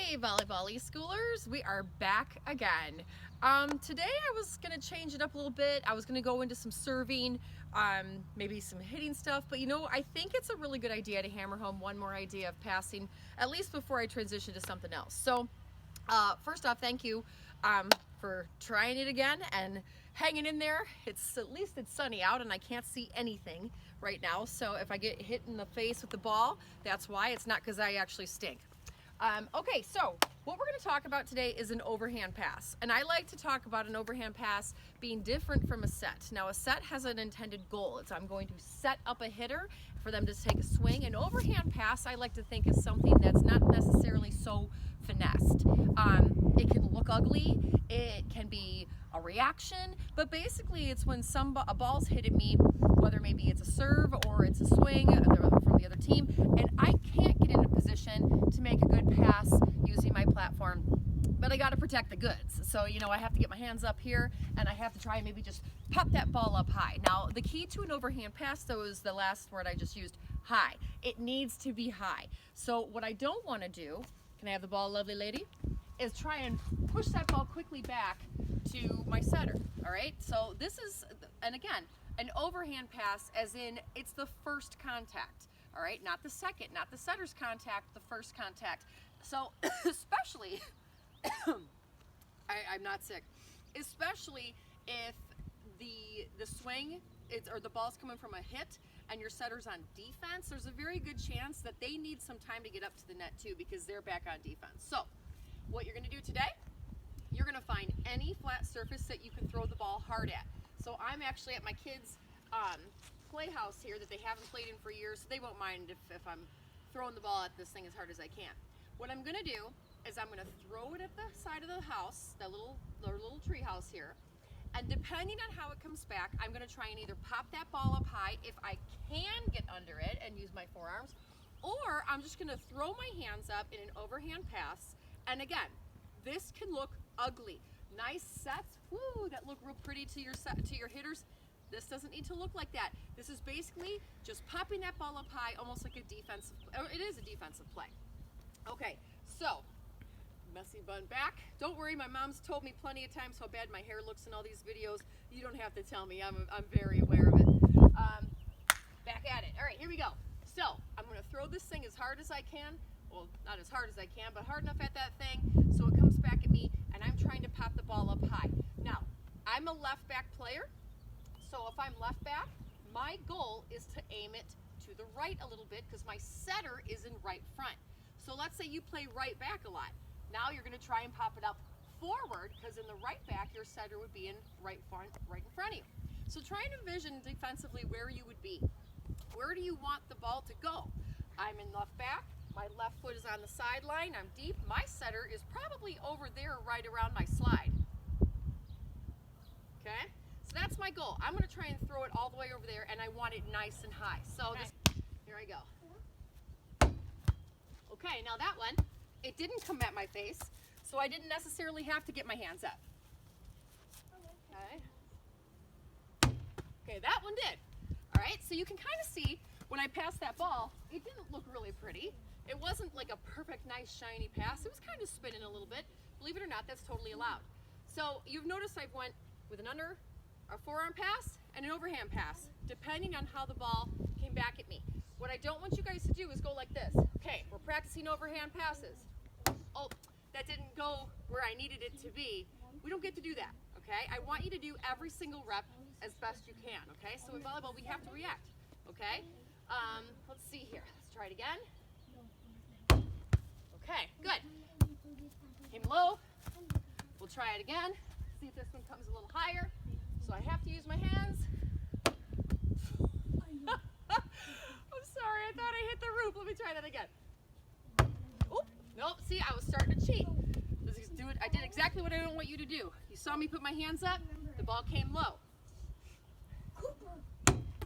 Hey volleyball schoolers, we are back again. Today I was going to change it up a little bit. I was going to go into some serving, maybe some hitting stuff, but I think it's a really good idea to hammer home one more idea of passing, at least before I transition to something else. So first off, thank you for trying it again and hanging in there. At least it's sunny out and I can't see anything right now, so if I get hit in the face with the ball, that's why. It's not because I actually stink. Okay, so what we're going to talk about today is an overhand pass, and I like to talk about an overhand pass being different from a set. Now a set has an intended goal. I'm going to set up a hitter for them to take a swing. An overhand pass I like to think is something that's not necessarily so finessed. It can look ugly, it can be a reaction, but basically it's when a ball's hit at me, whether maybe it's a serve or it's a swing from the other team, and I can't get in a position to make a good pass using my platform, but I got to protect the goods. So I have to get my hands up here and I have to try and maybe just pop that ball up high. Now the key to an overhand pass, though, is the last word I just used, high. It needs to be high. So what I don't want to do, can I have the ball, lovely lady, is try and push that ball quickly back to my setter. All right, so this is, and again, an overhand pass as in it's the first contact. All right, not the second, not the setter's contact, the first contact. So especially, I'm not sick, especially if the swing or the ball's coming from a hit and your setter's on defense, there's a very good chance that they need some time to get up to the net too, because they're back on defense. So what you're going to do today, you're going to find any flat surface that you can throw the ball hard at. So I'm actually at my kids' playhouse here that they haven't played in for years, so they won't mind if I'm throwing the ball at this thing as hard as I can. What I'm going to do is I'm going to throw it at the side of the house, the little tree house here, and depending on how it comes back, I'm going to try and either pop that ball up high if I can get under it and use my forearms, or I'm just going to throw my hands up in an overhand pass. And again, this can look ugly. Nice sets, woo, that look real pretty to your hitters. This doesn't need to look like that. This is basically just popping that ball up high, almost like a defensive, or it is a defensive play. Okay, so messy bun back. Don't worry, my mom's told me plenty of times how bad my hair looks in all these videos. You don't have to tell me, I'm very aware of it. Back at it. All right, here we go. So I'm gonna throw this thing as hard as I can. Well, not as hard as I can, but hard enough at that thing so it comes back at me, and I'm trying to pop the ball up high. Now, I'm a left back player, so if I'm left back, my goal is to aim it to the right a little bit because my setter is in right front. So let's say you play right back a lot. Now you're going to try and pop it up forward because in the right back, your setter would be in right in front of you. So try and envision defensively where you would be. Where do you want the ball to go? I'm in left back. My left foot is on the sideline. I'm deep. My setter is probably over there right around my slide. Okay? So that's my goal. I'm going to try and throw it all the way over there, and I want it nice and high. So here I go. Okay, now that one, it didn't come at my face, so I didn't necessarily have to get my hands up. Okay, that one did. All right, so you can kind of see when I passed that ball, it didn't look really pretty. It wasn't like a perfect, nice, shiny pass. It was kind of spinning a little bit. Believe it or not, that's totally allowed. So you've noticed I've went with an under, a forearm pass, and an overhand pass, depending on how the ball came back at me. What I don't want you guys to do is go like this. Okay, we're practicing overhand passes. Oh, that didn't go where I needed it to be. We don't get to do that, okay? I want you to do every single rep as best you can, okay? So in volleyball, we have to react, okay? Let's see here. Let's try it again. Okay, good. Came low. We'll try it again. See if this one comes a little higher. So I have to use my hands. I'm sorry, I thought I hit the roof. Let me try that again. Oop, nope, see, I was starting to cheat. I did exactly what I don't want you to do. You saw me put my hands up, the ball came low.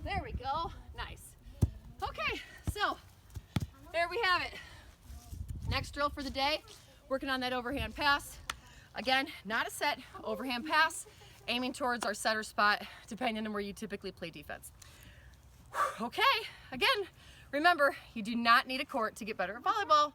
There we go, nice. Okay, so there we have it. Next drill for the day, working on that overhand pass. Again, not a set, overhand pass, aiming towards our setter spot, depending on where you typically play defense. Okay, again, remember, you do not need a court to get better at volleyball.